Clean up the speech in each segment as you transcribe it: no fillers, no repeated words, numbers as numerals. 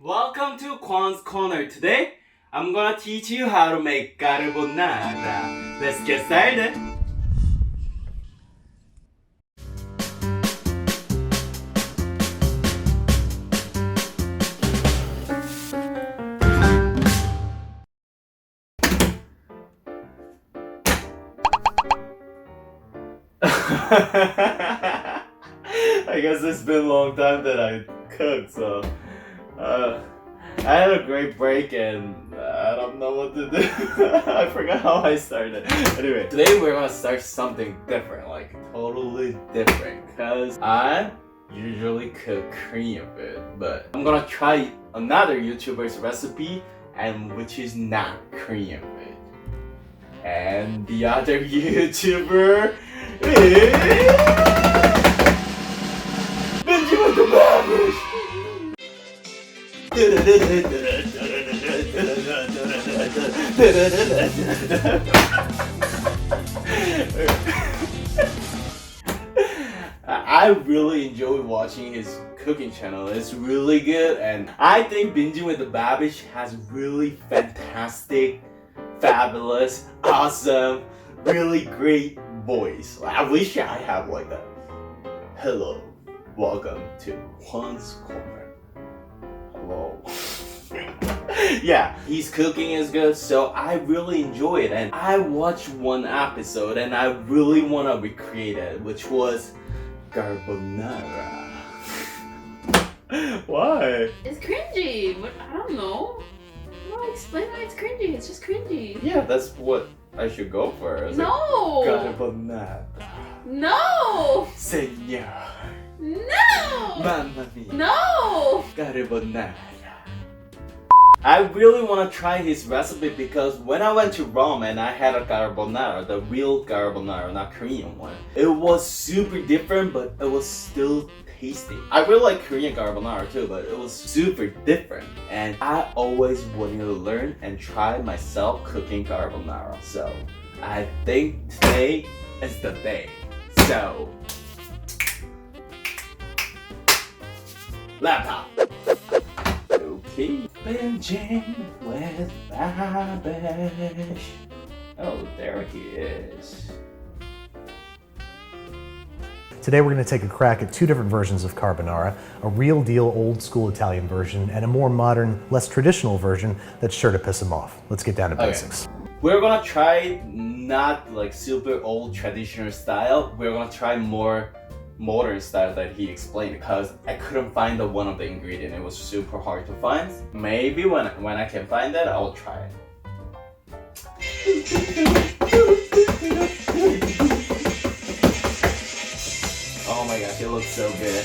Welcome to Kwon's Corner. Today, I'm gonna teach you how to make carbonara. Let's get started. I guess it's been a long time that I cooked, so I had a great break and I don't know what to do. I forgot how I started. Anyway, today we're gonna start something different, like totally different, because I usually cook Korean food, but I'm gonna try another YouTuber's recipe, and which is not Korean food. And the other YouTuber is Binging With Babish. I really enjoy watching his cooking channel. It's really good, and I think Binging With Babish has really fantastic, fabulous, awesome, really great voice. I wish I have like that. Hello, welcome to Kwon's Corner. Hello. Yeah, his cooking is good, so I really enjoy it. And I watched one episode and I really want to recreate it, which was carbonara. Why? It's cringy. What? I don't know. No, explain why it's cringy. It's just cringy. Yeah, that's what I should go for. No. Carbonara. No. Señor. No. Mamma mia. No. Carbonara. I really want to try his recipe because when I went to Rome and I had a carbonara, the real carbonara, not Korean one, it was super different, but it was still tasty. I really like Korean carbonara too, but it was super different. And I always wanted to learn and try myself cooking carbonara. So I think today is the day. So, laptop. Okay. Binging with Babish. Oh, there he is. Today we're going to take a crack at two different versions of carbonara, a real deal old school Italian version and a more modern, less traditional version that's sure to piss them off. Let's get down to basics. We're gonna try not like super old traditional style. We're gonna try more modern style that he explained because I couldn't find one of the ingredients. It was super hard to find. Maybe when I can find that, I'll try it. Oh my gosh, it looks so good.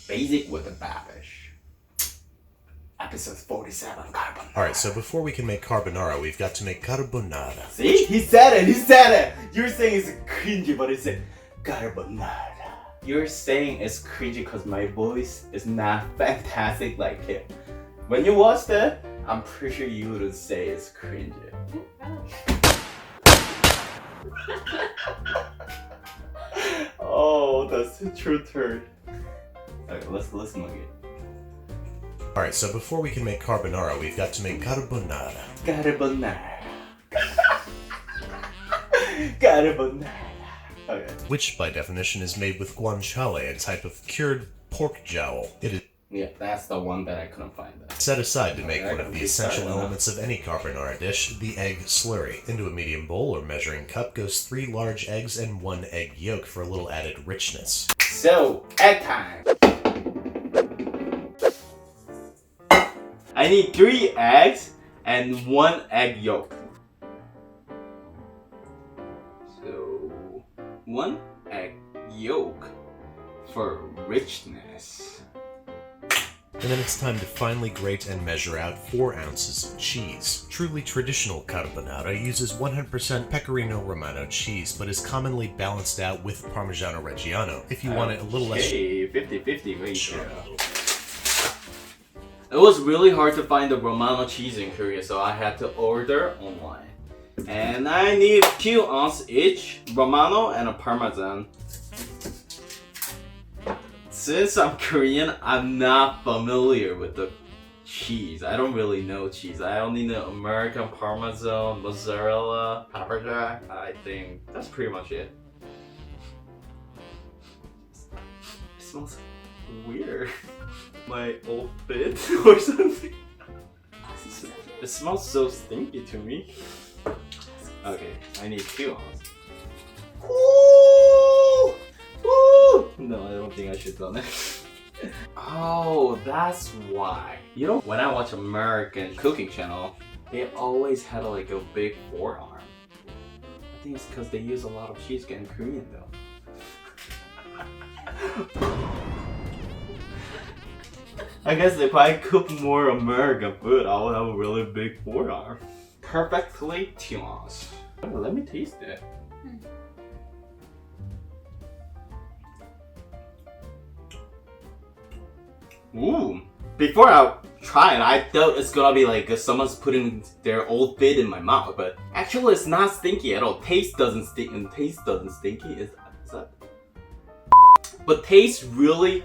Basic with the Babish. Episode 47, carbonara. Alright, so before we can make carbonara, we've got to make carbonara. See? He said it! You're saying it's cringy, but it's carbonara. You're saying it's cringy because my voice is not fantastic like him. When you watch that, I'm pretty sure you would say it's cringy. Oh, that's the true turn. Okay, let's listen again. Alright, so before we can make carbonara, we've got to make carbonara. Carbonara. Carbonara. Okay. Which, by definition, is made with guanciale, a type of cured pork jowl. It is Yeah, that's the one that I couldn't find. set aside to make one of the essential elements of any carbonara dish, the egg slurry. Into a medium bowl or measuring cup goes 3 large eggs and 1 egg yolk for a little added richness. So, egg time. I need 3 eggs and 1 egg yolk. So, 1 egg yolk for richness. And then it's time to finely grate and measure out 4 ounces of cheese. Truly traditional carbonara uses 100% Pecorino Romano cheese, but is commonly balanced out with Parmigiano Reggiano if you want it a little less. Okay, 50-50 ratio. It was really hard to find the Romano cheese in Korea, so I had to order online. And I need 2 ounces each, Romano and a Parmesan. Since I'm Korean, I'm not familiar with the cheese. I don't really know cheese. I only know American Parmesan, mozzarella, pepper jack. I think that's pretty much it. It smells weird. My old bit or something. It smells so stinky to me. Okay, I need 2 ounces. Woo! Woo! No, I don't think I should have done it. Oh, that's why. You know, when I watch American cooking channel, they always had like a big forearm. I think it's because they use a lot of cheese in Korean though. I guess if I cook more American food, I would have a really big forearm. Perfectly 2 ounces. Oh, let me taste it. Ooh. Before I try it, I thought it's gonna be like someone's putting their old bit in my mouth, but actually it's not stinky at all. Taste doesn't stink and taste doesn't stinky. Is that? But taste really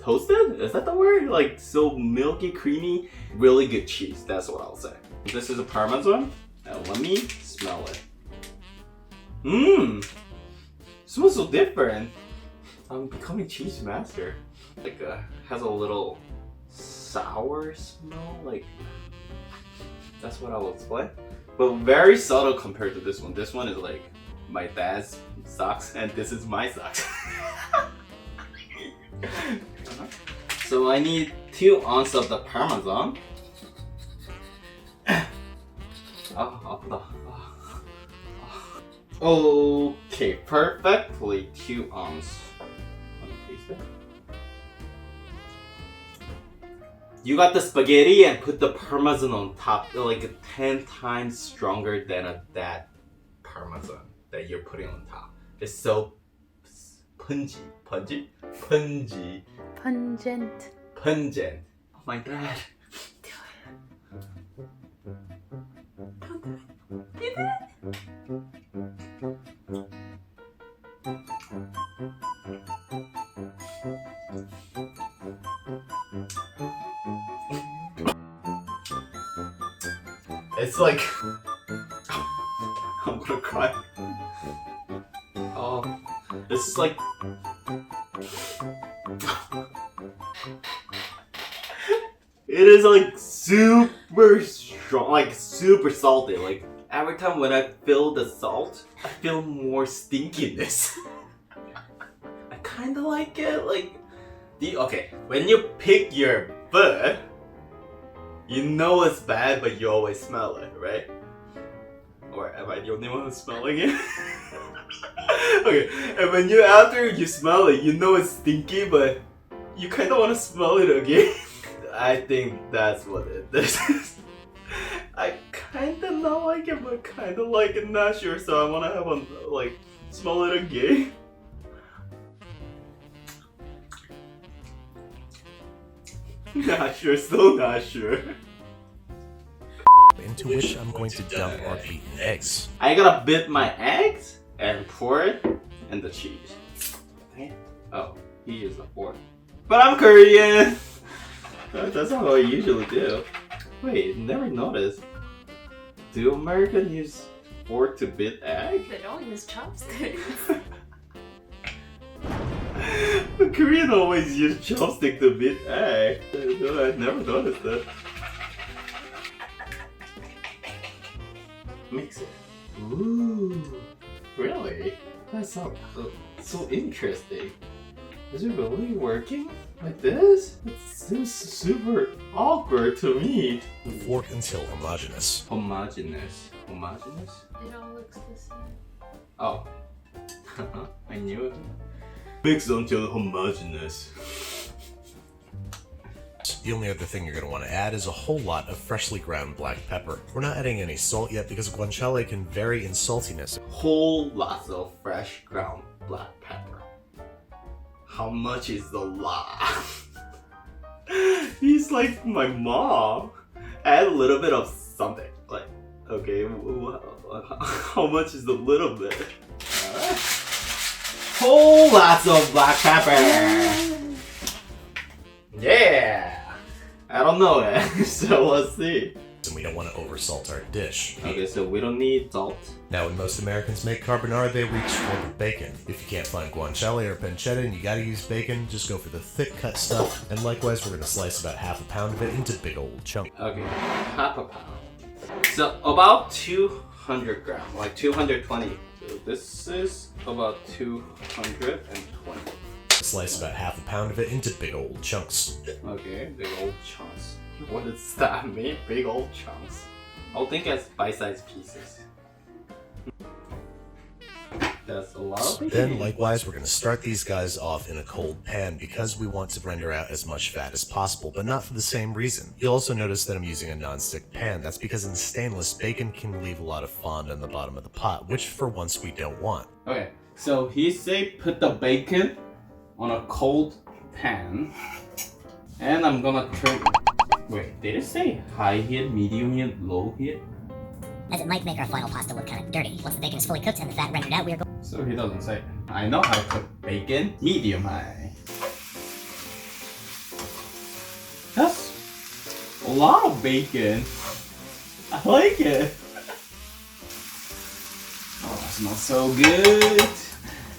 toasted? Is that the word? Like so milky, creamy, really good cheese. That's what I'll say. This is a Parmesan. Now let me smell it. Mmm. Smells so different. I'm becoming cheese master. Like has a little sour smell, like that's what I will explain. But very subtle compared to this one. This one is like my dad's socks and this is my socks. So I need 2 ounces of the Parmesan. Okay, perfectly 2 ounces. Let me taste it. You got the spaghetti and put the Parmesan on top. They're like 10 times stronger than that Parmesan that you're putting on top. It's so pungent. Pungent. Pungent. Oh my god. It's like I'm gonna cry. Oh, it's like it is like super strong, like super salty. Like every time when I feel the salt, I feel more stinkiness. I kind of like it. Like okay, when you pick your food, you know it's bad, but you always smell it, right? Or am I the only one who's smelling it? Okay, and when after you smell it, you know it's stinky, but you kind of want to smell it again. I think that's what it is. I kind of not like it, but kind of like it, not sure. So I want to have one like smell it again. Not sure, still not sure. Into which I'm going to dump our beaten eggs. I gotta bit my eggs and pour it in the cheese. Okay. Oh, he used a fork. But I'm Korean! That's not what I usually do. Wait, never noticed. Do Americans use fork to bit egg? They don't use chopsticks. Korean always use chopstick to bit egg. I never noticed that. Mix it. Ooh, really? That's so interesting. Is it really working like this? It seems super awkward to me. Fork until homogeneous. Homogeneous. Homogeneous? It all looks the same. Oh. I knew it. Mix until homogeneous. The only other thing you're going to want to add is a whole lot of freshly ground black pepper. We're not adding any salt yet because guanciale can vary in saltiness. Whole lots of fresh ground black pepper. How much is the lot? He's like my mom. Add a little bit of something. Like, okay, how much is the little bit? Whole lots of black pepper. Yeah! I don't know it, so let's see. And we don't want to oversalt our dish. Okay, so we don't need salt. Now, when most Americans make carbonara, they reach for the bacon. If you can't find guanciale or pancetta and you gotta use bacon, just go for the thick cut stuff. And likewise, we're gonna slice about half a pound of it into big old chunks. Okay, half a pound. So about 200 grams, like 220. So this is about 220. Slice about half a pound of it into big old chunks. Okay, big old chunks. What does that mean? Big old chunks. I'll think as bite-sized pieces. That's a lot. Then, likewise, we're going to start these guys off in a cold pan because we want to render out as much fat as possible, but not for the same reason. You'll also notice that I'm using a non-stick pan. That's because in stainless, bacon can leave a lot of fond on the bottom of the pot, which for once we don't want. Okay, so he say put the bacon on a cold pan, and I'm gonna turn. Wait, did it say high heat, medium heat, low heat? As it might make our final pasta look kind of dirty. Once the bacon is fully cooked and the fat rendered out, we are going. So he doesn't say. I know how to cook bacon, medium high. That's a lot of bacon. I like it. Oh, that smells so good.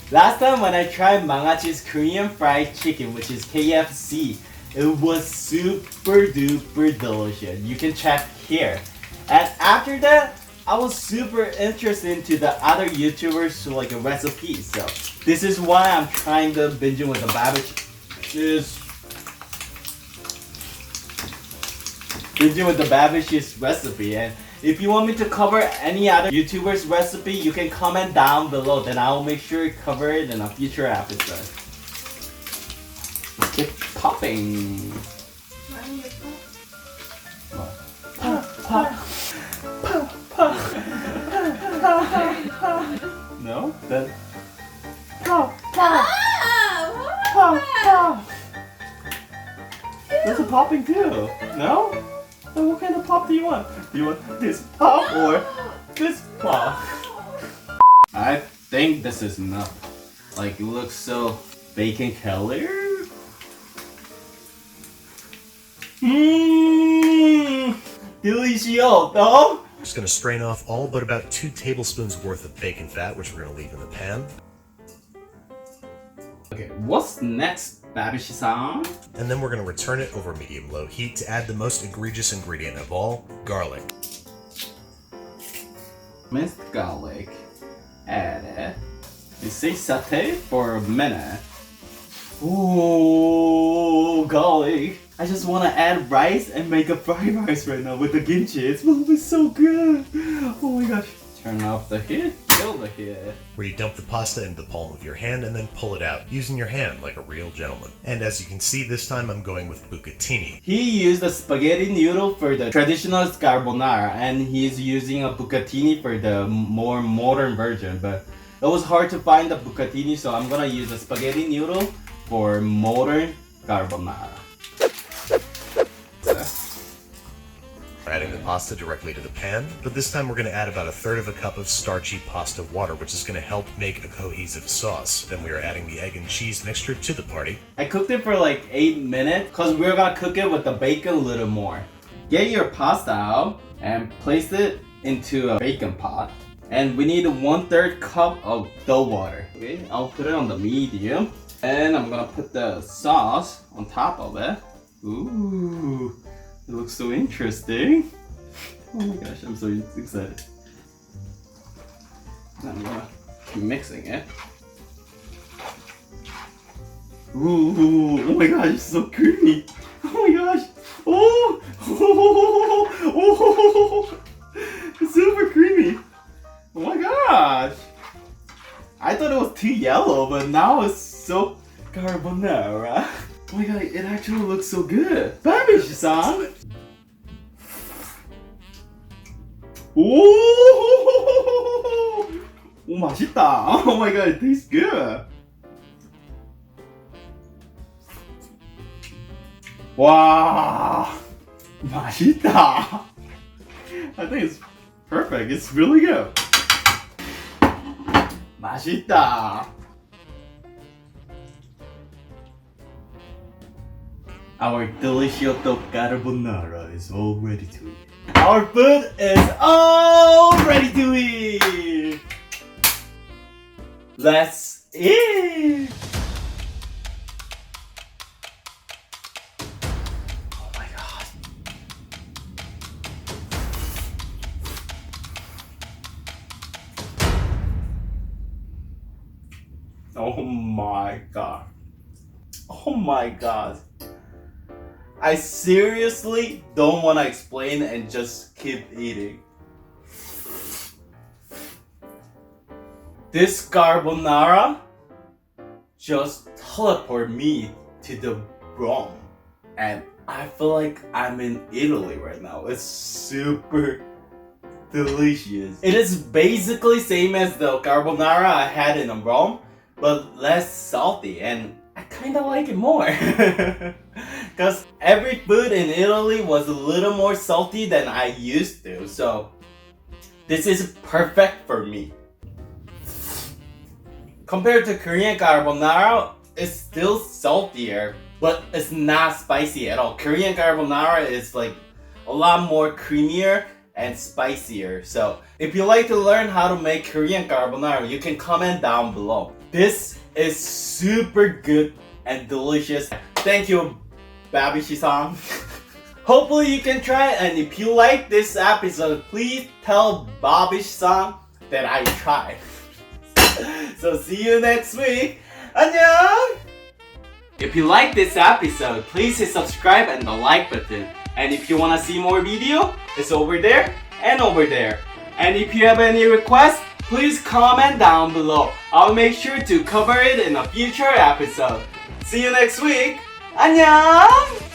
Last time when I tried Mangachi's Korean fried chicken, which is KFC, it was super duper delicious. You can check here. And after that, I was super interested into the other YouTubers to like a recipe. So this is why I'm trying the Binging with the Babish. Binging with the Babish's recipe. And if you want me to cover any other YouTuber's recipe, you can comment down below. Then I'll make sure to cover it in a future episode. Keep popping. No? Then there's a popping too. No? Then what kind of pop do you want? Do you want this pop or this pop? I think this is enough. Like it looks so bacon color. Delicioso. Just going to strain off all but about 2 tablespoons worth of bacon fat, which we're going to leave in the pan. Okay, what's next, Babish-san? And then we're going to return it over medium-low heat to add the most egregious ingredient of all, garlic. Minced garlic. Add it. You say saute for a minute. Ooh, garlic. I just want to add rice and make a fried rice right now with the kimchi. It smells so good. Oh my gosh. Turn off the heat. Kill the heat. Where you dump the pasta into the palm of your hand and then pull it out, using your hand like a real gentleman. And as you can see, this time I'm going with bucatini. He used a spaghetti noodle for the traditional carbonara, and he's using a bucatini for the more modern version. But it was hard to find the bucatini, so I'm gonna use a spaghetti noodle for modern carbonara. We're adding the pasta directly to the pan, but this time we're going to add about 1/3 cup of starchy pasta water, which is going to help make a cohesive sauce. Then we are adding the egg and cheese mixture to the party. I cooked it for like 8 minutes because we're gonna cook it with the bacon a little more. Get your pasta out and place it into a bacon pot. And we need 1/3 cup of dough water. Okay, I'll put it on the medium. And I'm gonna put the sauce on top of it. Ooh, it looks so interesting. Oh my gosh, I'm so excited. I'm gonna keep mixing it. Ooh, oh my gosh, it's so creamy. Oh my gosh. Oh, oh, it's super creamy. Oh my gosh. I thought it was too yellow, but now it's so carbonara. Oh my god, it actually looks so good. Babish-san. Oh, 맛있다. Oh my god, it tastes good. Wow, 맛있다. I think it's perfect. It's really good. 맛있다. Our delicious carbonara is all ready to eat. Our food is all ready to eat. Let's eat. Oh my god. Oh my god. Oh my god. I seriously don't want to explain and just keep eating. This carbonara just teleport me to the Rome, and I feel like I'm in Italy right now. It's super delicious. It is basically same as the carbonara I had in Rome, but less salty, and I kinda like it more. Cause every food in Italy was a little more salty than I used to, so this is perfect for me. Compared to Korean carbonara, it's still saltier, but it's not spicy at all. Korean carbonara is like a lot more creamier and spicier. So if you like to learn how to make Korean carbonara, you can comment down below. This is super good and delicious. Thank you, Babish-san. Hopefully you can try it, and if you like this episode, please tell Babish-san that I tried. So see you next week. 안녕! If you like this episode, please hit subscribe and the like button. And if you want to see more video, it's over there and over there. And if you have any requests, please comment down below. I'll make sure to cover it in a future episode. See you next week. 안녕!